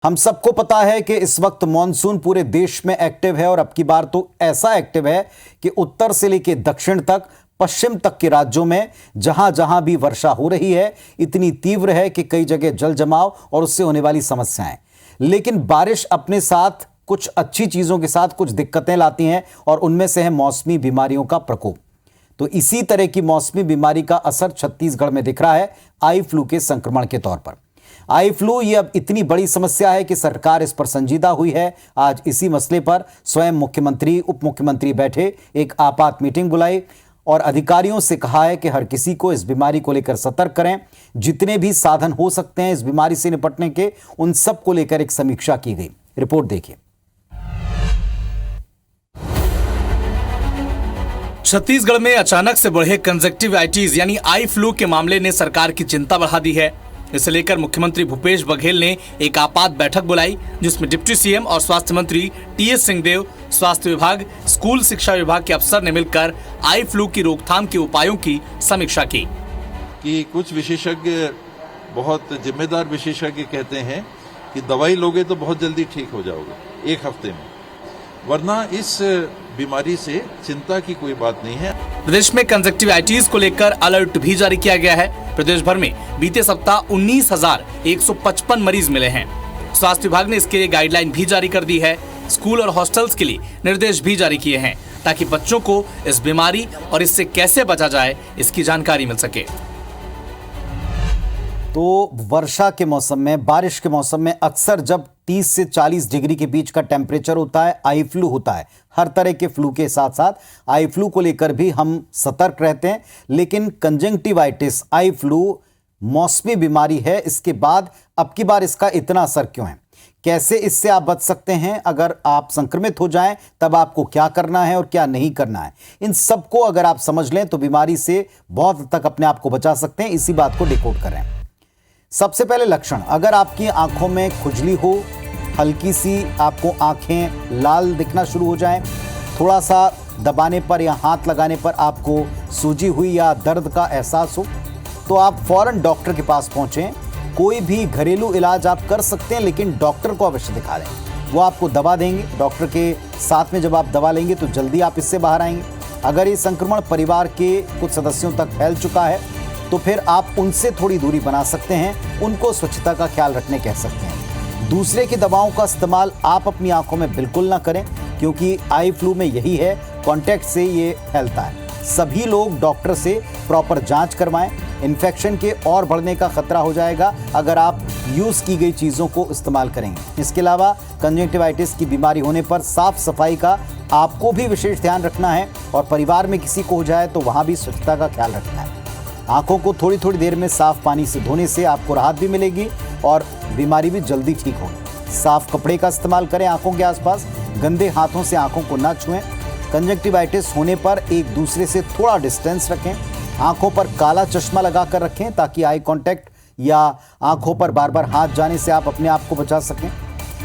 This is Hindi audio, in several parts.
हम सबको पता है कि इस वक्त मॉनसून पूरे देश में एक्टिव है और अब की बार तो ऐसा एक्टिव है कि उत्तर से लेकर दक्षिण तक, पश्चिम तक के राज्यों में जहां जहां भी वर्षा हो रही है इतनी तीव्र है कि कई जगह जल जमाव और उससे होने वाली समस्याएं। लेकिन बारिश अपने साथ कुछ अच्छी चीजों के साथ कुछ दिक्कतें लाती हैं और उनमें से है मौसमी बीमारियों का प्रकोप। तो इसी तरह की मौसमी बीमारी का असर छत्तीसगढ़ में दिख रहा है आई फ्लू के संक्रमण के तौर पर। आई फ्लू ये अब इतनी बड़ी समस्या है कि सरकार इस पर संजीदा हुई है। आज इसी मसले पर स्वयं मुख्यमंत्री, उप मुख्यमंत्री बैठे, एक आपात मीटिंग बुलाई और अधिकारियों से कहा है कि हर किसी को इस बीमारी को लेकर सतर्क करें। जितने भी साधन हो सकते हैं इस बीमारी से निपटने के, उन सब को लेकर एक समीक्षा की गई। रिपोर्ट देखिए। छत्तीसगढ़ में अचानक से बढ़े कंजक्टिवाइटिस यानी आई फ्लू के मामले ने सरकार की चिंता बढ़ा दी है। इसे लेकर मुख्यमंत्री भूपेश बघेल ने एक आपात बैठक बुलाई, जिसमें डिप्टी सीएम और स्वास्थ्य मंत्री टीएस सिंहदेव, स्वास्थ्य विभाग, स्कूल शिक्षा विभाग के अफसर ने मिलकर आई फ्लू की रोकथाम के उपायों की समीक्षा की। कि कुछ विशेषज्ञ, बहुत जिम्मेदार विशेषज्ञ कहते हैं कि दवाई लोगे तो बहुत जल्दी ठीक हो जाओगे, 1 हफ्ते में, वरना इस बीमारी से चिंता की कोई बात नहीं है। प्रदेश में कंजक्टिवाइटिस को लेकर अलर्ट भी जारी किया गया है। प्रदेश भर में बीते सप्ताह 19,155 मरीज मिले हैं। स्वास्थ्य विभाग ने इसके लिए गाइडलाइन भी जारी कर दी है। स्कूल और हॉस्टल्स के लिए निर्देश भी जारी किए हैं ताकि बच्चों को इस बीमारी और इससे कैसे बचा जाए इसकी जानकारी मिल सके। तो वर्षा के मौसम में, बारिश के मौसम में अक्सर जब 30 से 40 डिग्री के बीच का टेम्परेचर होता है, आई फ्लू होता है। हर तरह के फ्लू के साथ साथ आई फ्लू को लेकर भी हम सतर्क रहते हैं। लेकिन कंजंक्टिवाइटिस, आई फ्लू मौसमी बीमारी है। इसके बाद अब की बार इसका इतना असर क्यों है, कैसे इससे आप बच सकते हैं, अगर आप संक्रमित हो जाएं तब आपको क्या करना है और क्या नहीं करना है, इन सबको अगर आप समझ लें तो बीमारी से बहुत हद तक अपने आप को बचा सकते हैं। इसी बात को डिकोड करें। सबसे पहले लक्षण, अगर आपकी आंखों में खुजली हो, हल्की सी आपको आंखें लाल दिखना शुरू हो जाएं, थोड़ा सा दबाने पर या हाथ लगाने पर आपको सूजी हुई या दर्द का एहसास हो, तो आप फौरन डॉक्टर के पास पहुंचें। कोई भी घरेलू इलाज आप कर सकते हैं, लेकिन डॉक्टर को अवश्य दिखा दें। वो आपको दवा देंगे। डॉक्टर के साथ में जब आप दवा लेंगे तो जल्दी आप इससे बाहर आएंगे। अगर ये संक्रमण परिवार के कुछ सदस्यों तक फैल चुका है तो फिर आप उनसे थोड़ी दूरी बना सकते हैं, उनको स्वच्छता का ख्याल रखने कह सकते हैं। दूसरे की दवाओं का इस्तेमाल आप अपनी आंखों में बिल्कुल ना करें, क्योंकि आई फ्लू में यही है, कांटेक्ट से ये फैलता है। सभी लोग डॉक्टर से प्रॉपर जांच करवाएं। इन्फेक्शन के और बढ़ने का खतरा हो जाएगा अगर आप यूज़ की गई चीज़ों को इस्तेमाल करेंगे। इसके अलावा कंजंक्टिवाइटिस की बीमारी होने पर साफ सफाई का आपको भी विशेष ध्यान रखना है और परिवार में किसी को हो जाए तो वहाँ भी स्वच्छता का ख्याल रखना है। आंखों को थोड़ी थोड़ी देर में साफ पानी से धोने से आपको राहत भी मिलेगी और बीमारी भी जल्दी ठीक होगी। साफ कपड़े का इस्तेमाल करें आंखों के आसपास, गंदे हाथों से आंखों को न छुएं। कंजंक्टिवाइटिस होने पर एक दूसरे से थोड़ा डिस्टेंस रखें। आंखों पर काला चश्मा लगा कर रखें ताकि आई कांटेक्ट या आंखों पर बार बार हाथ जाने से आप अपने आप को बचा सकें।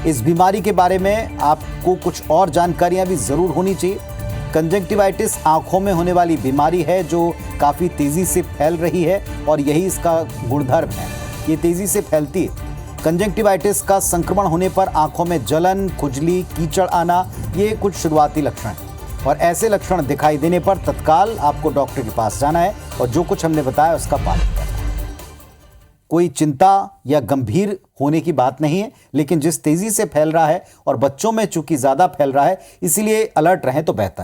इस बीमारी के बारे में आपको कुछ और जानकारियां भी ज़रूर होनी चाहिए। कंजंक्टिवाइटिस आंखों में होने वाली बीमारी है जो काफ़ी तेज़ी से फैल रही है और यही इसका गुणधर्म है, ये तेज़ी से फैलती है। कंजंक्टिवाइटिस का संक्रमण होने पर आंखों में जलन, खुजली, कीचड़ आना, ये कुछ शुरुआती लक्षण हैं और ऐसे लक्षण दिखाई देने पर तत्काल आपको डॉक्टर के पास जाना है और जो कुछ हमने बताया उसका पालन करना है। कोई चिंता या गंभीर होने की बात नहीं है, लेकिन जिस तेज़ी से फैल रहा है और बच्चों में चूंकि ज़्यादा फैल रहा है, इसीलिए अलर्ट रहें तो बेहतर है।